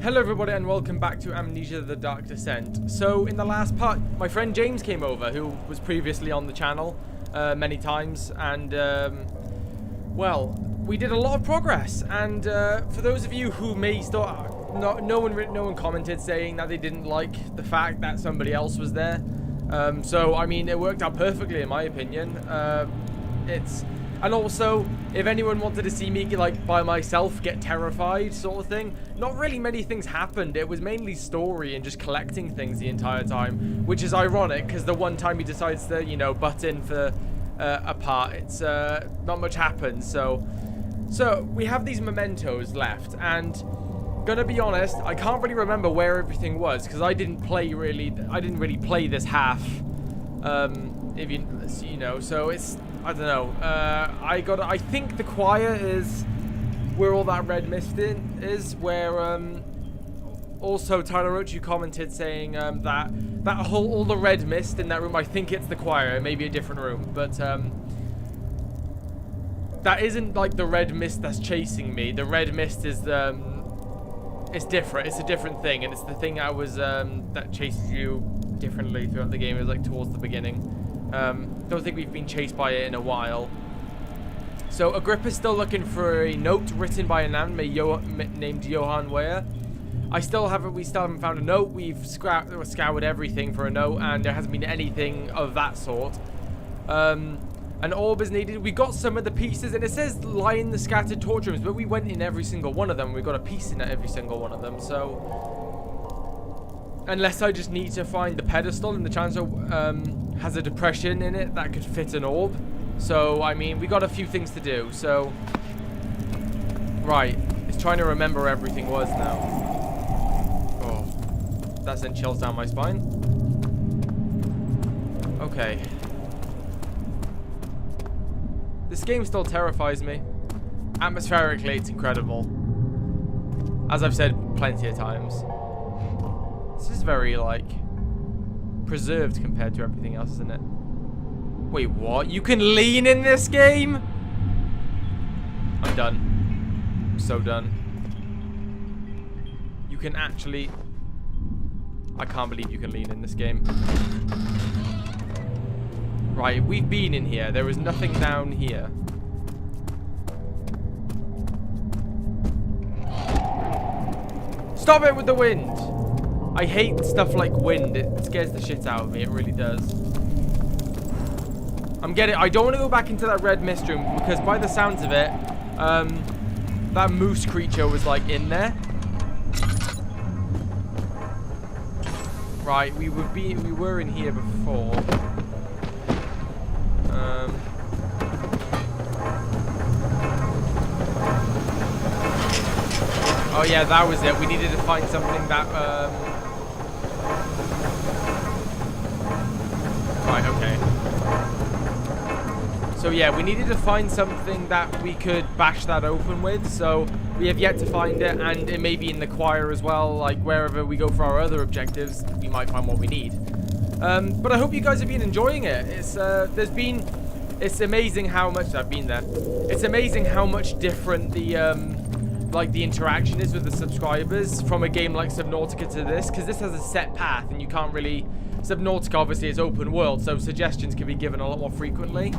Hello everybody and welcome back to Amnesia the Dark Descent. So in the last part, my friend James came over, who was previously on the channel many times, and well, we did a lot of progress. And for those of you who may still, no one commented saying that they didn't like the fact that somebody else was there. So I mean, it worked out perfectly in my opinion. And also, if anyone wanted to see me, like, by myself get terrified sort of thing, not really many things happened. It was mainly story and just collecting things the entire time, which is ironic, because the one time he decides to, you know, butt in for a part, it's, not much happens. So we have these mementos left, and gonna be honest, I can't really remember where everything was, because I didn't really play this half, if you know, so it's, I don't know. I think the choir is where all that red mist is. Where also Tyler Roach, you commented saying that all the red mist in that room. I think it's the choir. It may be a different room, but that isn't like the red mist that's chasing me. The red mist is it's different. It's a different thing, and it's the thing that chases you differently throughout the game. It was like towards the beginning. Don't think we've been chased by it in a while. So Agrippa's still looking for a note written by a man named Johann Weyer. We still haven't found a note. We've scoured everything for a note, and there hasn't been anything of that sort. An orb is needed. We got some of the pieces, and it says line the scattered torch rooms, but we went in every single one of them. We got a piece in every single one of them, so unless I just need to find the pedestal, and the chancellor has a depression in it that could fit an orb. So, I mean, we got a few things to do. So, right. It's trying to remember where everything was now. Oh, that sent chills down my spine. Okay. This game still terrifies me. Atmospherically, it's incredible. As I've said plenty of times. This is very, like, preserved compared to everything else, isn't it? Wait, what? You can lean in this game? I'm done. I'm so done. You can actually... I can't believe you can lean in this game. Right, we've been in here. There is nothing down here. Stop it with the wind! I hate stuff like wind. It scares the shit out of me. It really does. I don't want to go back into that red mist room because by the sounds of it, that moose creature was like in there. Right, we were in here before. Oh yeah, that was it. We needed to find something that right, okay. So yeah, we needed to find something that we could bash that open with, so we have yet to find it, and it may be in the choir as well, like wherever we go for our other objectives, we might find what we need. But I hope you guys have been enjoying it. It's amazing how much, I've been there. It's amazing how much different the interaction is with the subscribers from a game like Subnautica to this, because this has a set path and you can't really... Subnautica obviously is open world, so suggestions can be given a lot more frequently.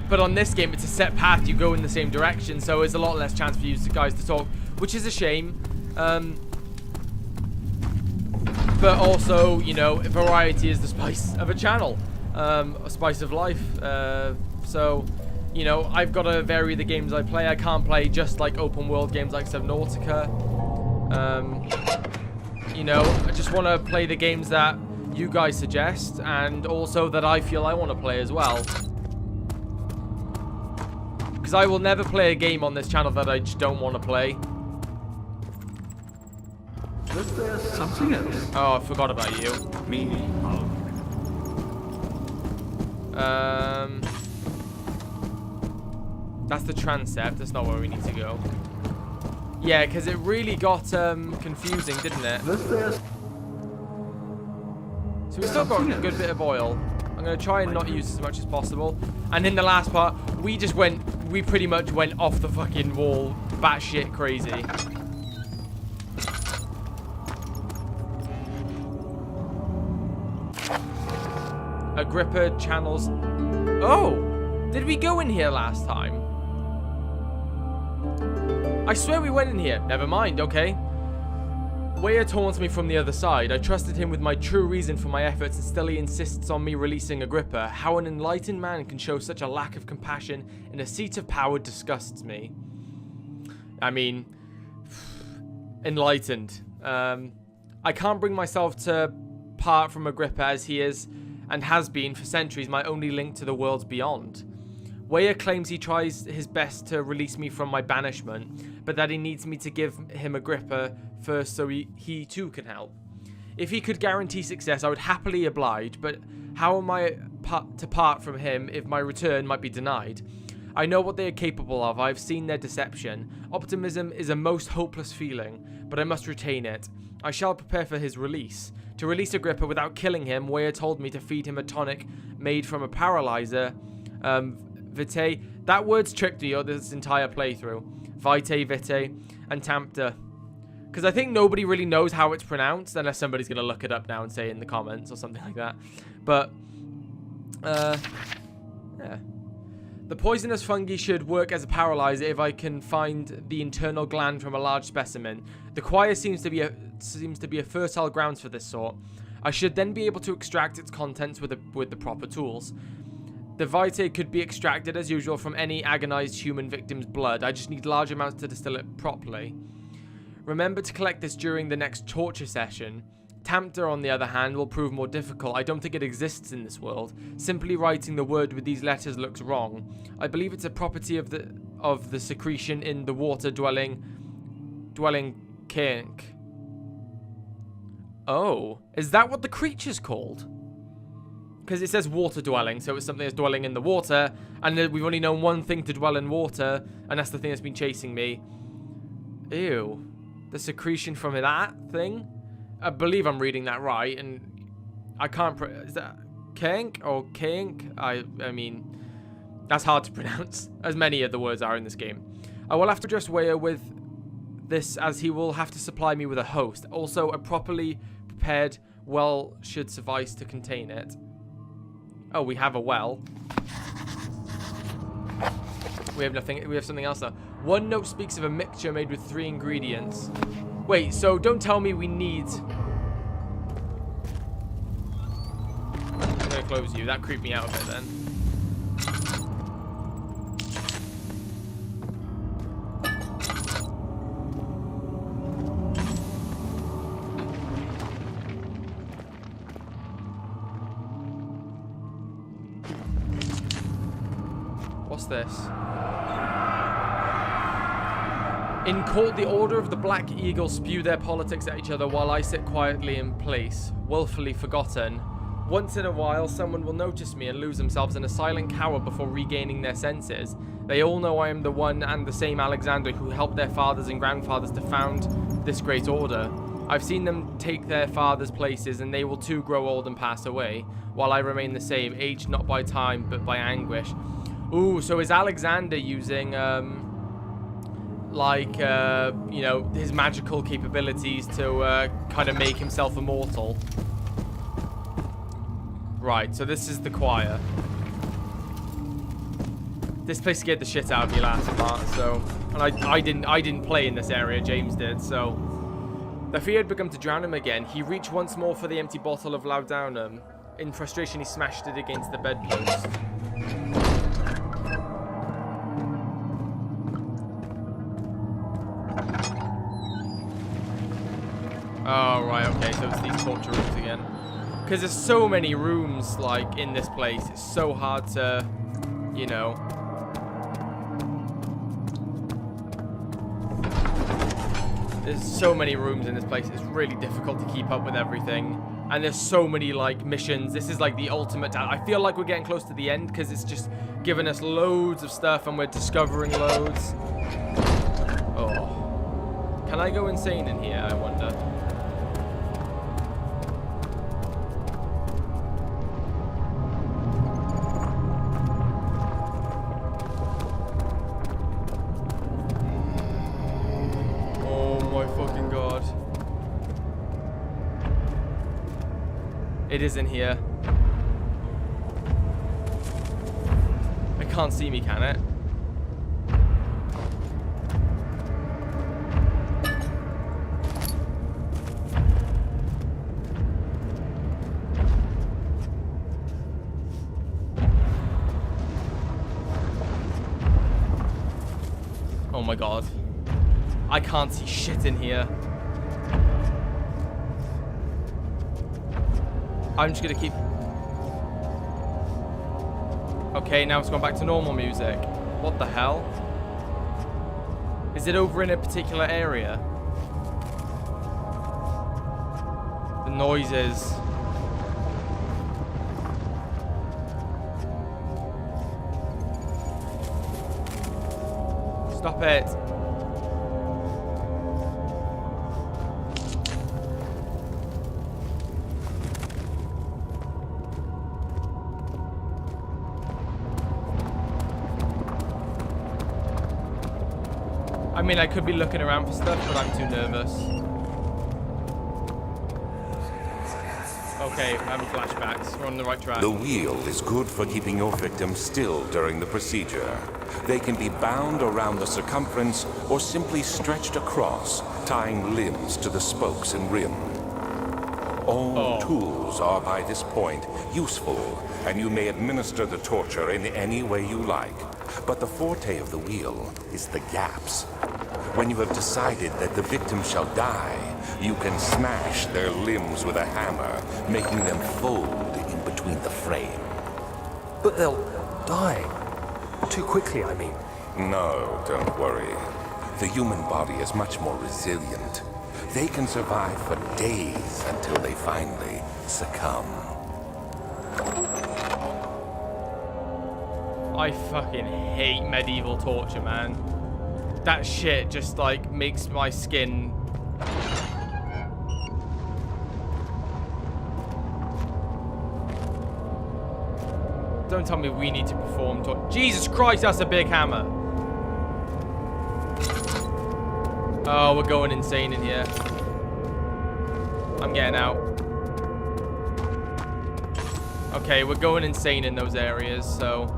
But on this game, it's a set path, you go in the same direction, so there's a lot less chance for you guys to talk, which is a shame. But also, you know, variety is the spice of a channel, a spice of life, so... You know, I've got to vary the games I play. I can't play just like open world games like Subnautica. You know, I just want to play the games that you guys suggest and also that I feel I want to play as well. Because I will never play a game on this channel that I just don't want to play. Was there something else? Oh, I forgot about you. Me? That's the transept. That's not where we need to go. Yeah, because it really got confusing, didn't it? Was there So we still got a good bit of oil. I'm going to try and not use as much as possible. And in the last part, we pretty much went off the fucking wall, batshit crazy. Agrippa channels. Oh, did we go in here last time? I swear we went in here. Never mind, okay. Weyer taunts me from the other side. I trusted him with my true reason for my efforts, and still he insists on me releasing Agrippa. How an enlightened man can show such a lack of compassion in a seat of power disgusts me. I mean, enlightened. I can't bring myself to part from Agrippa, as he is and has been for centuries my only link to the worlds beyond. Weyer claims he tries his best to release me from my banishment, but that he needs me to give him Agrippa first so he too can help. If he could guarantee success, I would happily oblige, but how am I to part from him if my return might be denied? I know what they are capable of. I've seen their deception. Optimism is a most hopeless feeling, but I must retain it. I shall prepare for his release. To release Agrippa without killing him, Weyer told me to feed him a tonic made from a paralyzer. Vitae. That word's tricked you this entire playthrough. Vitae, Vitae, and Tampter. Because I think nobody really knows how it's pronounced, unless somebody's going to look it up now and say it in the comments or something like that. But, yeah. The poisonous fungi should work as a paralyzer if I can find the internal gland from a large specimen. The choir seems to be a fertile grounds for this sort. I should then be able to extract its contents with the proper tools. The vitae could be extracted as usual from any agonized human victim's blood. I just need large amounts to distill it properly. Remember to collect this during the next torture session. Tampter, on the other hand, will prove more difficult. I don't think it exists in this world. Simply writing the word with these letters looks wrong. I believe it's a property of the secretion in the water dwelling kink. Oh, is that what the creature's called? Because it says water dwelling, so it's something that's dwelling in the water, and we've only known one thing to dwell in water, and that's the thing that's been chasing me. Ew. The secretion from that thing? I believe I'm reading that right, and I can't... Is that kink or kink? I mean, that's hard to pronounce, as many of the words are in this game. I will have to address Weyer with this, as he will have to supply me with a host. Also, a properly prepared well should suffice to contain it. Oh, we have a well. We have nothing. We have something else though. One note speaks of a mixture made with 3 ingredients. Wait, so don't tell me we need... I'm gonna close you. That creeped me out a bit then. What's this? In court, the Order of the Black Eagle spew their politics at each other while I sit quietly in place, willfully forgotten. Once in a while, someone will notice me and lose themselves in a silent cower before regaining their senses. They all know I am the one and the same Alexander who helped their fathers and grandfathers to found this great order. I've seen them take their fathers' places, and they will too grow old and pass away, while I remain the same, aged not by time, but by anguish. Ooh, so is Alexander using, you know, his magical capabilities to kind of make himself immortal? Right, so this is the choir. This place scared the shit out of me last part, so... And I didn't play in this area, James did, so... The fear had begun to drown him again. He reached once more for the empty bottle of laudanum. In frustration, he smashed it against the bedpost. Oh, right, okay, so it's these torture rooms again. Because there's so many rooms, like, in this place. It's so hard to, you know... There's so many rooms in this place. It's really difficult to keep up with everything. And there's so many, like, missions. This is, like, the ultimate... I feel like we're getting close to the end because it's just giving us loads of stuff and we're discovering loads. Oh. Can I go insane in here, I wonder? fucking god. It is in here. It can't see me, can it? Oh my god. I can't see shit in here. I'm just gonna keep... Okay, now it's gone back to normal music. What the hell? Is it over in a particular area? The noises. Stop it. I mean, I could be looking around for stuff, but I'm too nervous. Okay, I'm having flashbacks. We're on the right track. The wheel is good for keeping your victim still during the procedure. They can be bound around the circumference or simply stretched across, tying limbs to the spokes and rim. All tools are by this point useful, and you may administer the torture in any way you like. But the forte of the wheel is the gaps. When you have decided that the victim shall die, you can smash their limbs with a hammer, making them fold in between the frame. But they'll die. Too quickly, I mean. No, don't worry. The human body is much more resilient. They can survive for days until they finally succumb. I fucking hate medieval torture, man. That shit just, like, makes my skin... Don't tell me we need to perform torture. Jesus Christ, that's a big hammer. Oh, we're going insane in here. I'm getting out. Okay, we're going insane in those areas, so...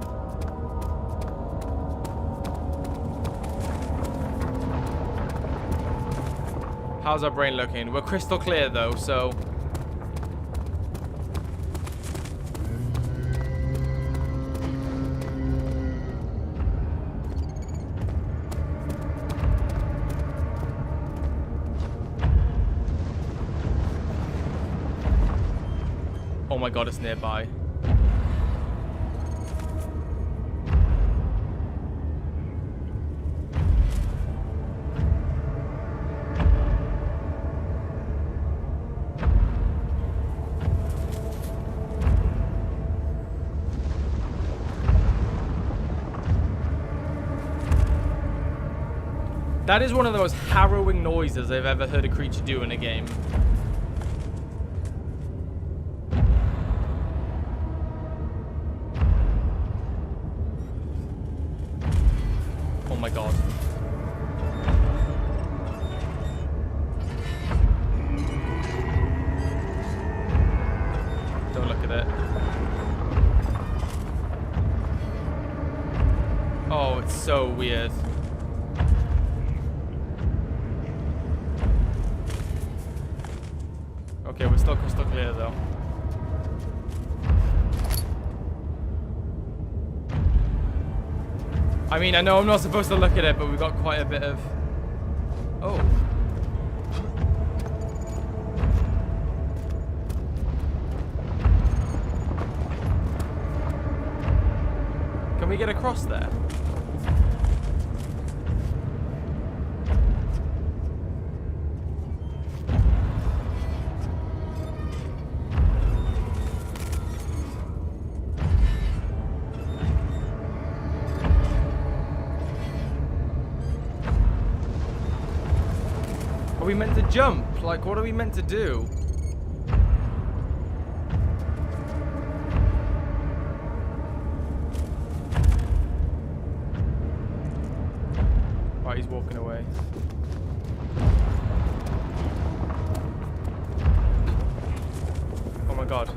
How's our brain looking? We're crystal clear, though, so... Oh my god, it's nearby. That is one of the most harrowing noises I've ever heard a creature do in a game. Oh my god. Don't look at it. Oh, it's so weird. Okay, we're still crystal clear though. I mean, I know I'm not supposed to look at it, but we've got quite a bit of... Oh. Can we get across there? Are we meant to jump? Like, what are we meant to do? Right, he's walking away. god.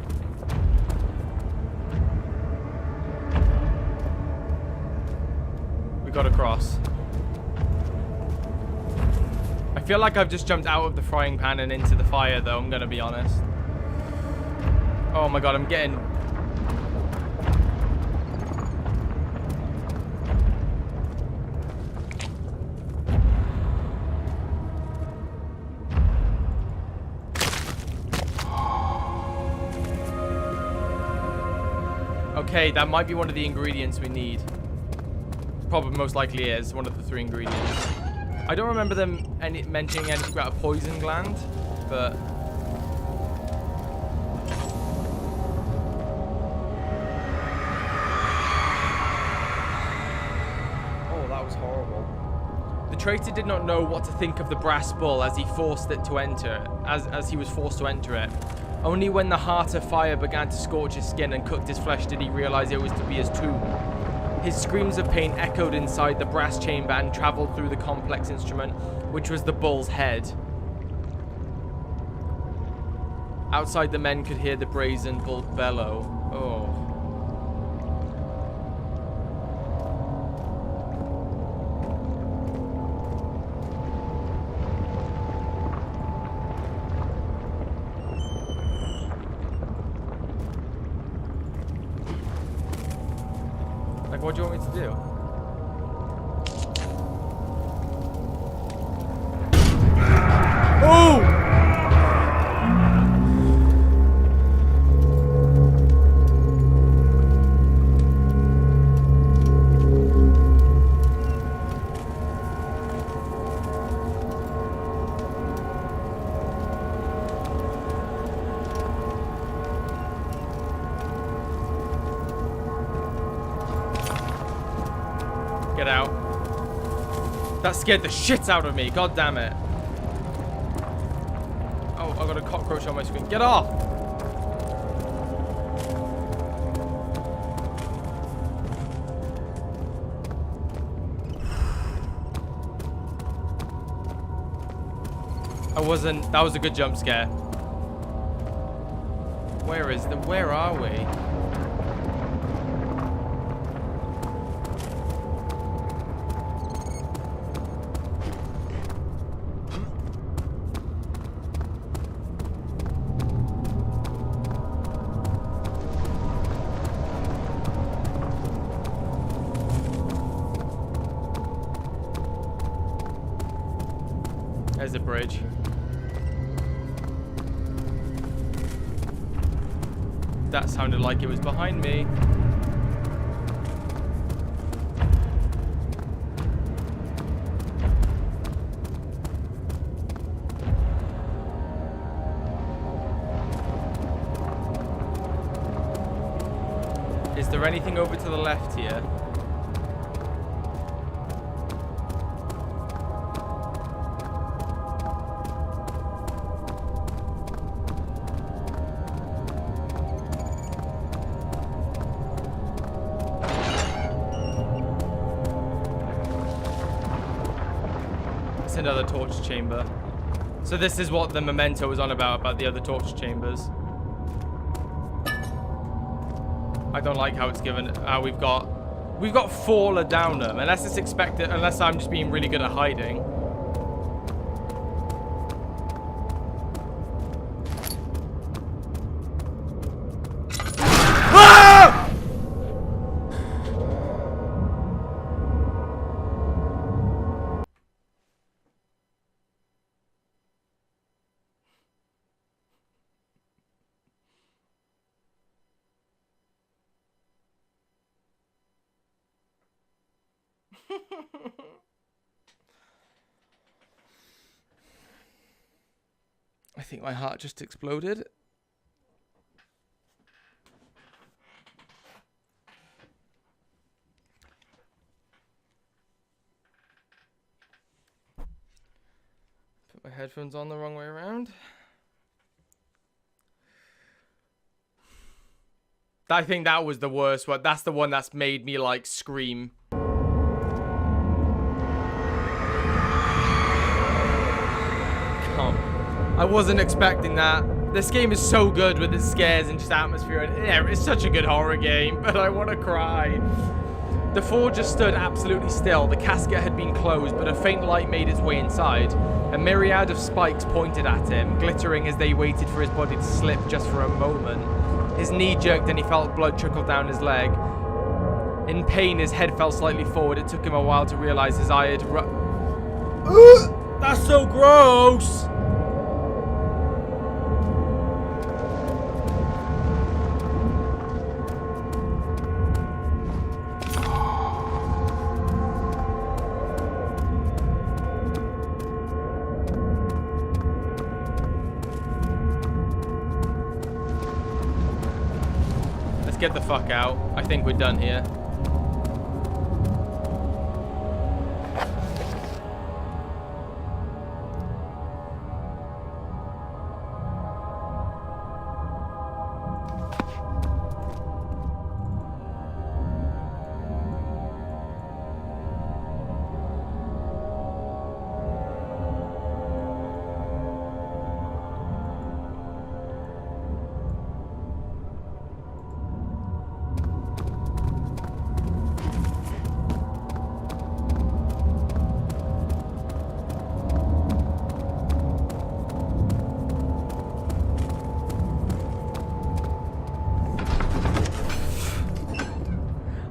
We got across. I feel like I've just jumped out of the frying pan and into the fire, though, I'm gonna be honest. Oh my god, I'm getting... Okay, that might be one of the ingredients we need. Probably most likely is one of the 3 ingredients. I don't remember them mentioning anything about a poison gland, but... Oh, that was horrible. The traitor did not know what to think of the brass bull as he forced it to enter, as he was forced to enter it. Only when the heart of fire began to scorch his skin and cooked his flesh did he realize it was to be his tomb. His screams of pain echoed inside the brass chamber and traveled through the complex instrument, which was the bull's head. Outside, the men could hear the brazen bull bellow. Oh. What do you want me to do? Oh! Get out. That scared the shit out of me. God damn it. Oh, I got a cockroach on my screen. Get off! That was a good jump scare. Where are we? There's a bridge. That sounded like it was behind me. Is there anything over to the left here? Another torch chamber. So this is what the memento was on about the other torch chambers. I don't like how it's given. We've got 4 down them. Unless it's expected. Unless I'm just being really good at hiding. I think my heart just exploded. Put my headphones on the wrong way around. I think that was the worst one. That's the one that's made me like scream. I wasn't expecting that. This game is so good with its scares and just atmosphere. And yeah, it's such a good horror game, but I want to cry. The four just stood absolutely still. The casket had been closed, but a faint light made its way inside. A myriad of spikes pointed at him, glittering as they waited for his body to slip just for a moment. His knee jerked and he felt blood trickle down his leg. In pain, his head fell slightly forward. It took him a while to realize his eye had That's so gross! Get the fuck out. I think we're done here.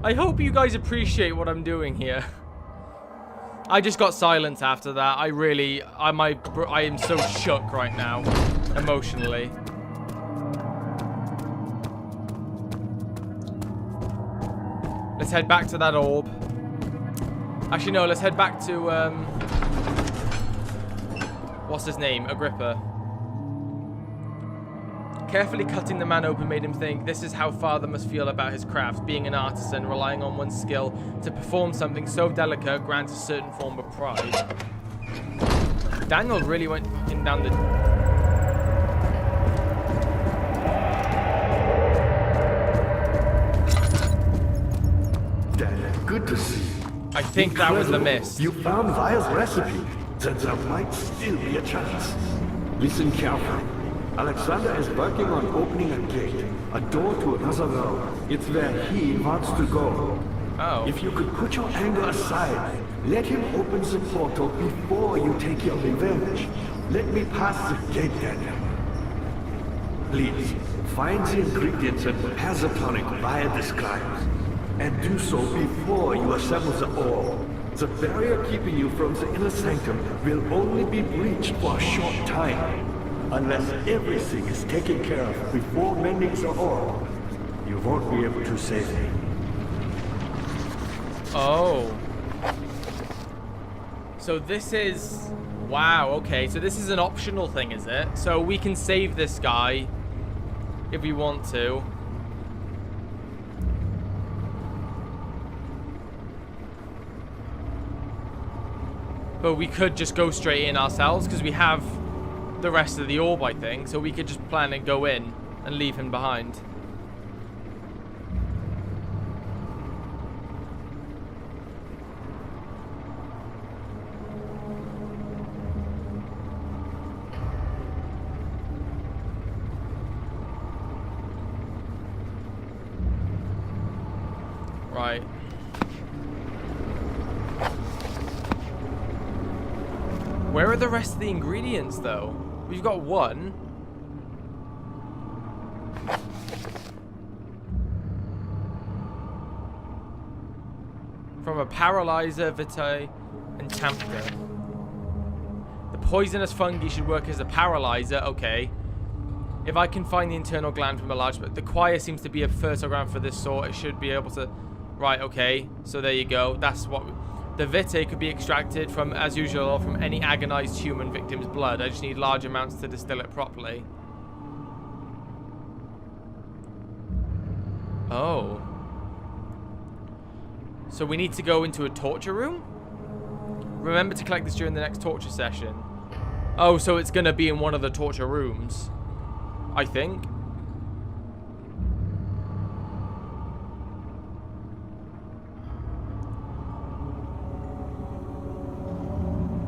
I hope you guys appreciate what I'm doing here. I just got silence after that. I am so shook right now, emotionally. Let's head back to that orb. Actually, no, let's head back to, what's his name? Agrippa. Carefully cutting the man open made him think, this is how Father must feel about his craft, being an artisan, relying on one's skill to perform something so delicate grants a certain form of pride. Daniel really went in down the... Daniel, good to see you. I think that was the miss. You found Vile's recipe. Then there might still be a chance. Listen carefully. Alexander is working on opening a gate, a door to another realm. It's where he wants to go. Oh. If you could put your anger aside, let him open the portal before you take your revenge. Let me pass the gate, Daniel. Please, find the ingredients and prepare the tonic Vile describes. And do so before you assemble the orb. The barrier keeping you from the inner sanctum will only be breached for a short time. Unless everything is taken care of before mending the orb, you won't be able to save me. Oh. So this is... Wow, okay. So this is an optional thing, is it? So we can save this guy if we want to. But we could just go straight in ourselves because we have the rest of the orb, I think. So we could just plan and go in and leave him behind. Right. Where are the rest of the ingredients, though? We've got one. From a paralyzer, vitae, and tamper. The poisonous fungi should work as a paralyzer. Okay. If I can find the internal gland from a large... But the choir seems to be a fertile ground for this sort. It should be able to... Right, okay. So there you go. That's what... The vitae could be extracted from, as usual, from any agonized human victim's blood. I just need large amounts to distill it properly. Oh. So we need to go into a torture room? Remember to collect this during the next torture session. Oh, so it's going to be in one of the torture rooms. I think.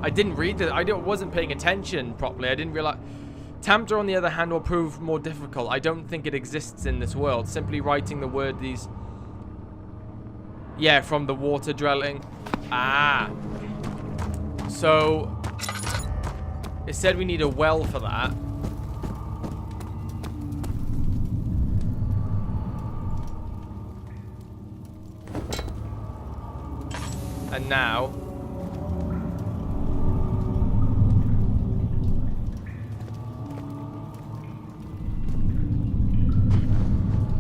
I didn't read it. I wasn't paying attention properly. I didn't realize. Tamter, on the other hand, will prove more difficult. I don't think it exists in this world. Simply writing the word these... Yeah, from the water dwelling. Ah. So... It said we need a well for that. And now...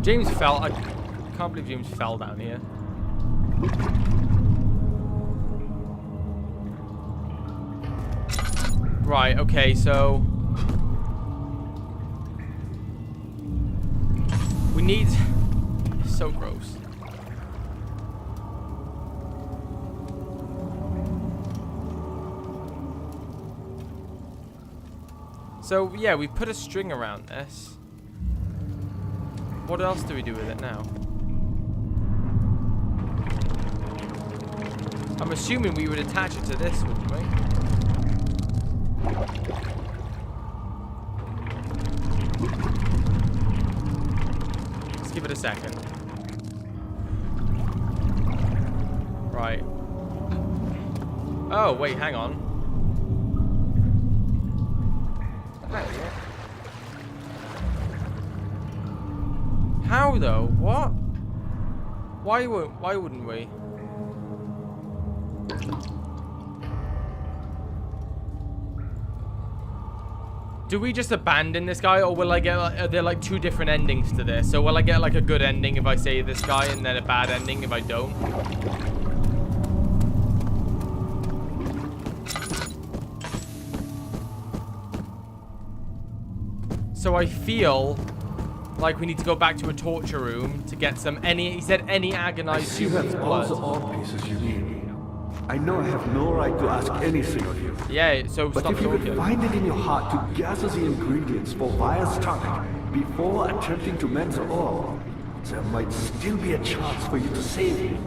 James fell. I can't believe James fell down here. Right, okay, so... We need... So gross. So, yeah, we put a string around this. What else do we do with it now? I'm assuming we would attach it to this, wouldn't we? Let's give it a second. Right. Oh, wait, hang on. How though? What? Why wouldn't we? Do we just abandon this guy, or will I get like, are there like two different endings to this? So will I get like a good ending if I save this guy, and then a bad ending if I don't? So I feel like we need to go back to a torture room to get some he said any agonized human's blood. All the pieces you need. I know I have no right to ask anything of you. Yeah, so But stop if you could talking. find it in your heart to gather the ingredients for Vire's tonic before attempting to mend the orb, there might still be a chance for you to save him.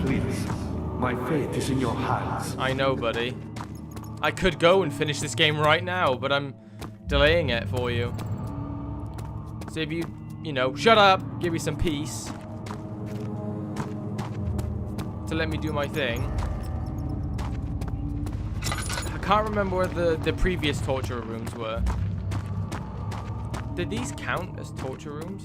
Please, my fate is in your hands. I know, buddy. I could go and finish this game right now, but I'm delaying it for you. So if you know, shut up, give me some peace. To let me do my thing. I can't remember where the previous torture rooms were. Did these count as torture rooms?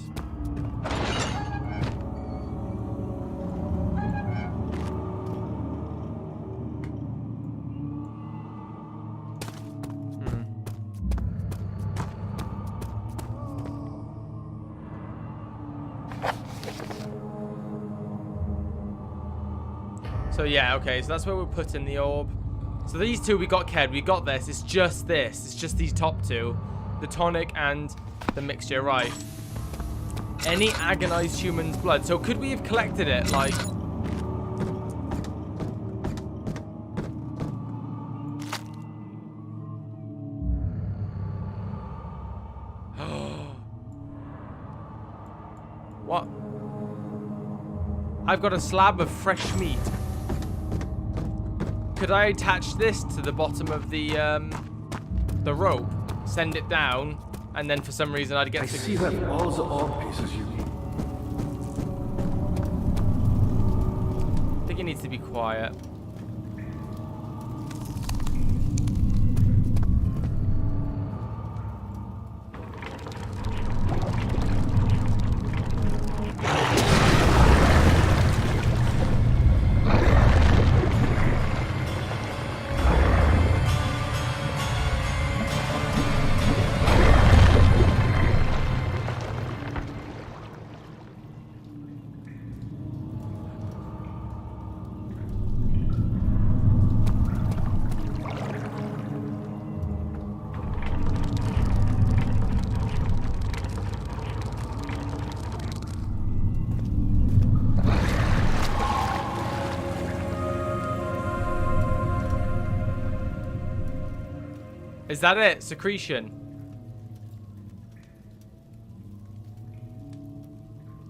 So yeah, okay, so that's where we're putting the orb. So these two we got Ked, we got this. It's just this. It's just these top two. The tonic and the mixture, right. Any agonized human's blood. So could we have collected it, like... What? I've got a slab of fresh meat. Could I attach this to the bottom of the rope, send it down, and then for some reason I'd get I see you have all the orb pieces you need. I think it needs to be quiet. Is that it? Secretion.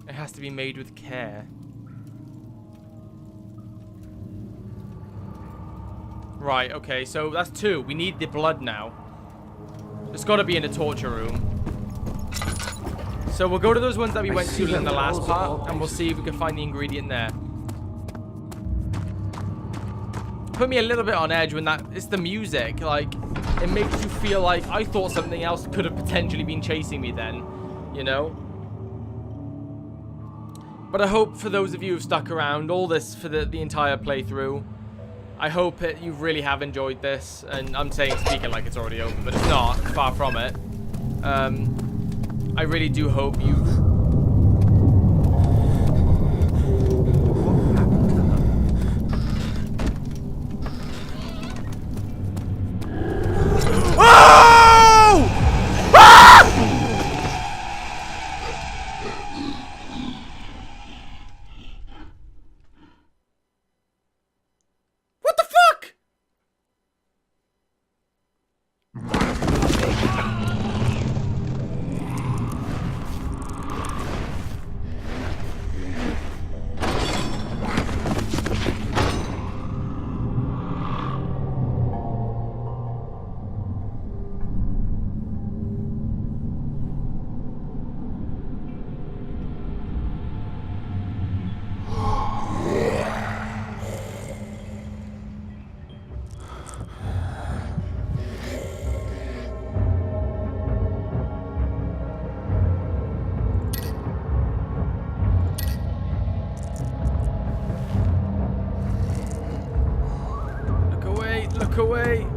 It has to be made with care. Right, okay, so that's two. We need the blood now. It's got to be in a torture room. So we'll go to those ones that we went to in the last part, and we'll see if we can find the ingredient there. Put me a little bit on edge when it's the music. Like, it makes you feel like I thought something else could have potentially been chasing me then, you know? But I hope for those of you who've stuck around all this for the entire playthrough, I hope you really have enjoyed this. And I'm speaking like it's already over, but it's not. Far from it. I really do hope you've... Look away.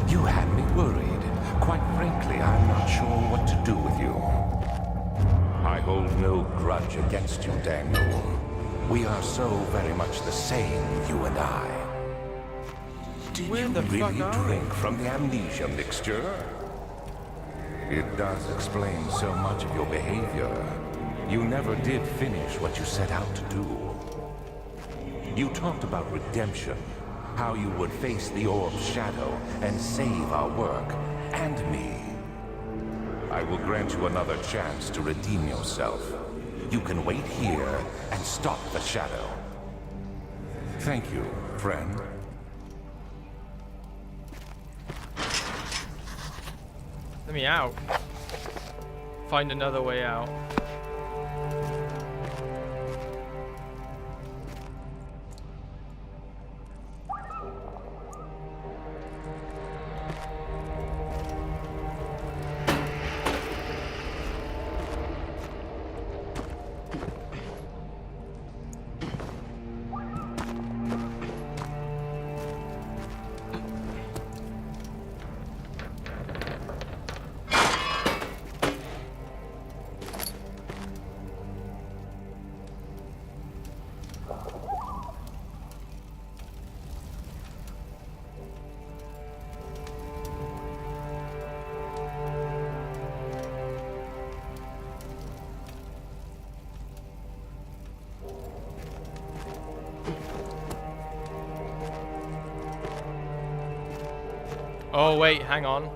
You had me worried. Quite frankly, I'm not sure what to do with you. I hold no grudge against you, Daniel. We are so very much the same, you and I. Did Where you the fuck really are drink from the amnesia mixture? It does explain so much of your behavior. You never did finish what you set out to do. You talked about redemption, how you would face the orb's shadow and save our work, and me. I will grant you another chance to redeem yourself. You can wait here and stop the shadow. Thank you, friend. Let me out. Find another way out. Oh, wait, hang on.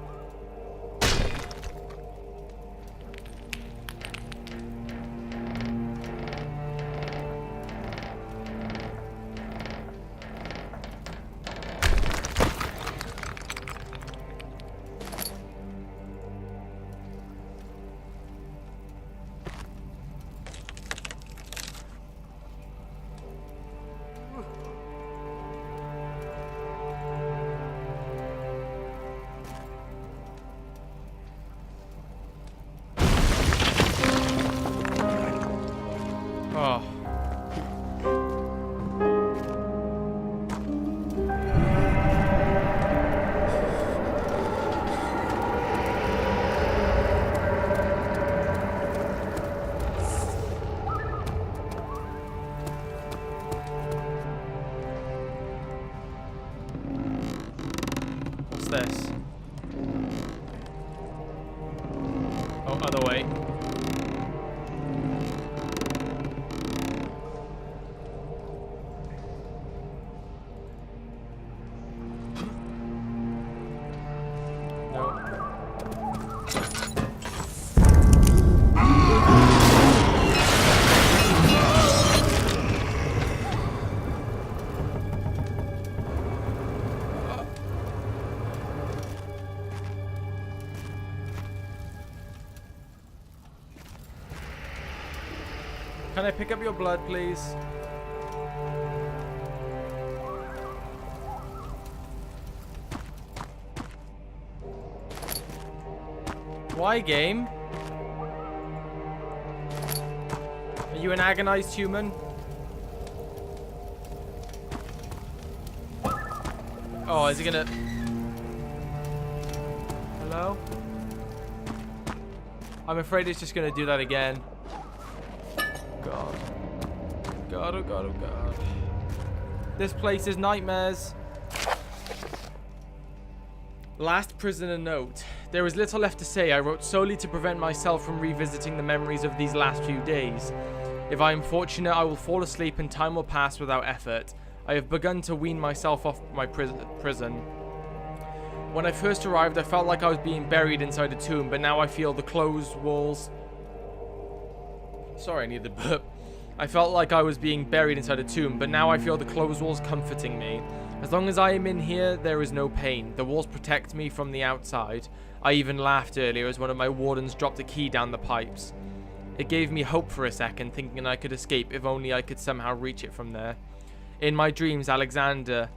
Oh. What's this? Oh, other way. Can I pick up your blood, please? Why, game? Are you an agonized human? Oh, is he gonna... Hello? I'm afraid it's just gonna do that again. God. God, oh god, oh god. This place is nightmares. Last prisoner note. There is little left to say. I wrote solely to prevent myself from revisiting the memories of these last few days. If I am fortunate, I will fall asleep and time will pass without effort. I have begun to wean myself off my prison. When I first arrived, I felt like I was being buried inside a tomb, but now I feel the closed walls... Sorry, I need the burp. I felt like I was being buried inside a tomb, but now I feel the closed walls comforting me. As long as I am in here, there is no pain. The walls protect me from the outside. I even laughed earlier as one of my wardens dropped a key down the pipes. It gave me hope for a second, thinking I could escape if only I could somehow reach it from there. In my dreams, Alexander,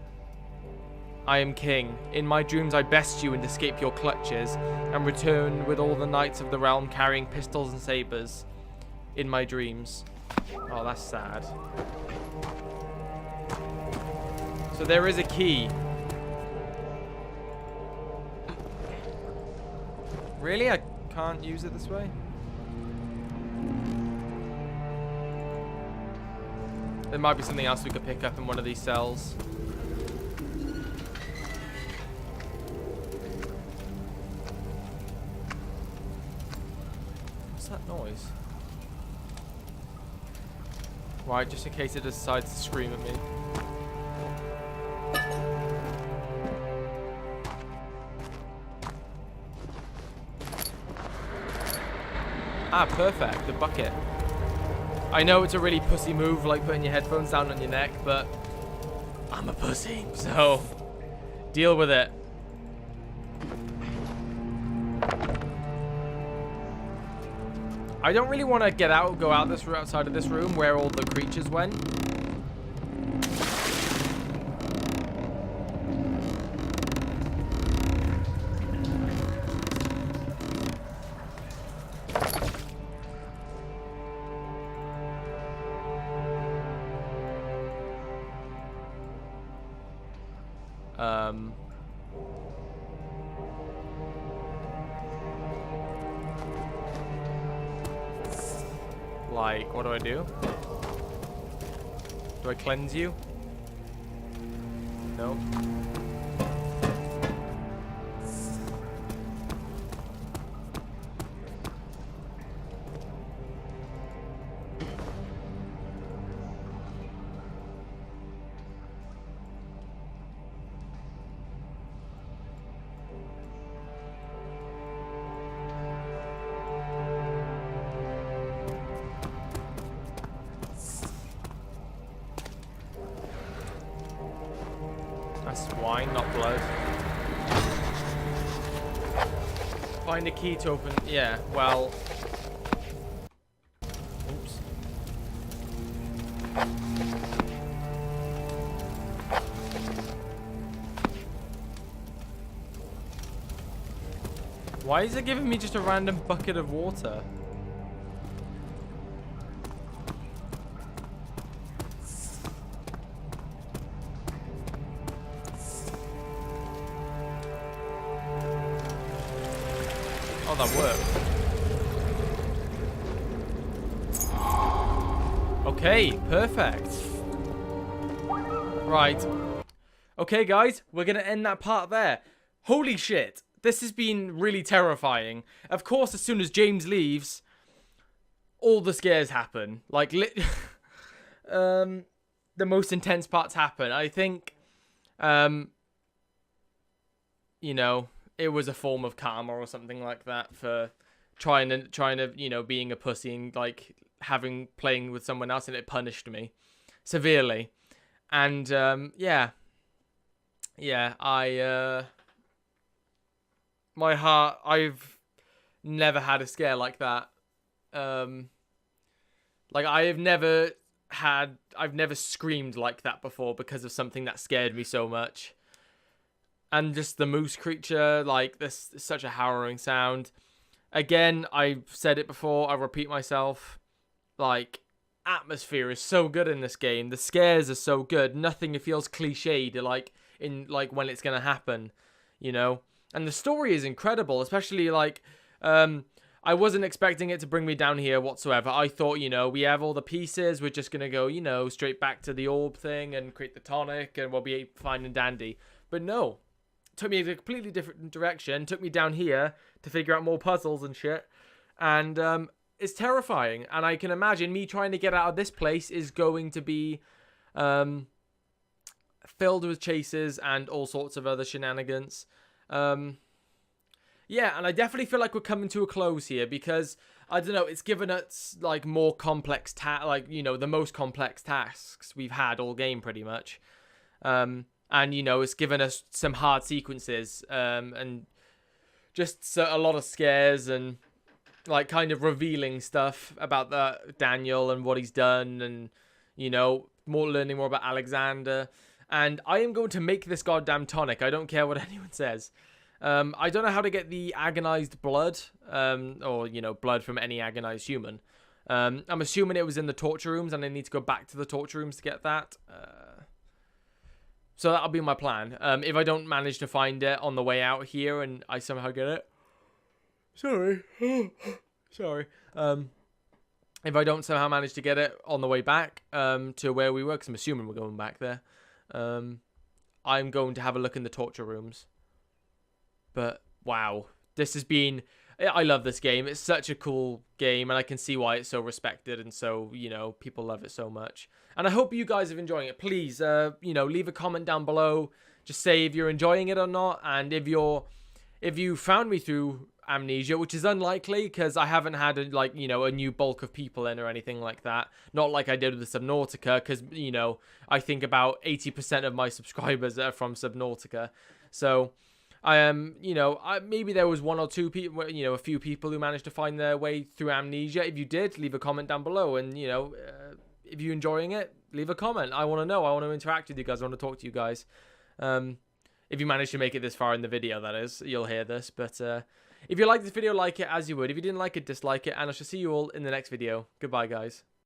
I am king. In my dreams, I best you and escape your clutches, and return with all the knights of the realm carrying pistols and sabers. In my dreams. Oh, that's sad. So there is a key. Really? I can't use it this way? There might be something else we could pick up in one of these cells. What's that noise? Right, just in case it decides to scream at me. Ah, perfect. The bucket. I know it's a really pussy move, like putting your headphones down on your neck, but I'm a pussy, so deal with it. I don't really want to go out this outside of this room where all the creatures went. Like, what do I do? Do I cleanse you? No. That's wine, not blood. Find a key to open. Yeah, well. Oops. Why is it giving me just a random bucket of water? Oh, that worked. Okay, perfect. Right. Okay, guys, we're going to end that part there. Holy shit. This has been really terrifying. Of course, as soon as James leaves, all the scares happen. Like, the most intense parts happen. I think, you know, it was a form of karma or something like that for trying to, you know, being a pussy and like playing with someone else, and it punished me severely. And yeah, my heart, I've never had a scare like that. Like, I've never screamed like that before because of something that scared me so much. And just the moose creature, like, this is such a harrowing sound. Again, I've said it before, I'll repeat myself. Like, atmosphere is so good in this game. The scares are so good. Nothing feels cliched, like, when it's gonna happen, you know? And the story is incredible, especially, like, I wasn't expecting it to bring me down here whatsoever. I thought, you know, we have all the pieces, we're just gonna go, you know, straight back to the orb thing and create the tonic, and we'll be fine and dandy. But no. Took me in a completely different direction, took me down here to figure out more puzzles and shit, and it's terrifying. And I can imagine me trying to get out of this place is going to be filled with chases and all sorts of other shenanigans. Yeah, and I definitely feel like we're coming to a close here, because I don't know, it's given us like more complex like, you know, the most complex tasks we've had all game pretty much. And, you know, it's given us some hard sequences, and just a lot of scares and, like, kind of revealing stuff about Daniel and what he's done, and, you know, learning more about Alexander. And I am going to make this goddamn tonic. I don't care what anyone says. I don't know how to get the agonized blood, or, you know, blood from any agonized human. I'm assuming it was in the torture rooms, and I need to go back to the torture rooms to get that. So that'll be my plan. If I don't manage to find it on the way out here and I somehow get it. Sorry. Sorry. If I don't somehow manage to get it on the way back to where we were, because I'm assuming we're going back there, I'm going to have a look in the torture rooms. But, wow. This has been... I love this game. It's such a cool game, and I can see why it's so respected, and so, you know, people love it so much. And I hope you guys are enjoying it. Please, you know, leave a comment down below. Just say if you're enjoying it or not, and if you found me through Amnesia, which is unlikely, because I haven't had, like, you know, a new bulk of people in or anything like that. Not like I did with the Subnautica, because, you know, I think about 80% of my subscribers are from Subnautica. So... you know, maybe there was one or two people, you know, a few people who managed to find their way through Amnesia. If you did, leave a comment down below, and, you know, if you're enjoying it, leave a comment. I want to know. I want to interact with you guys. I want to talk to you guys. If you managed to make it this far in the video, that is, you'll hear this. But if you like this video, like it as you would. If you didn't like it, dislike it, and I shall see you all in the next video. Goodbye, guys.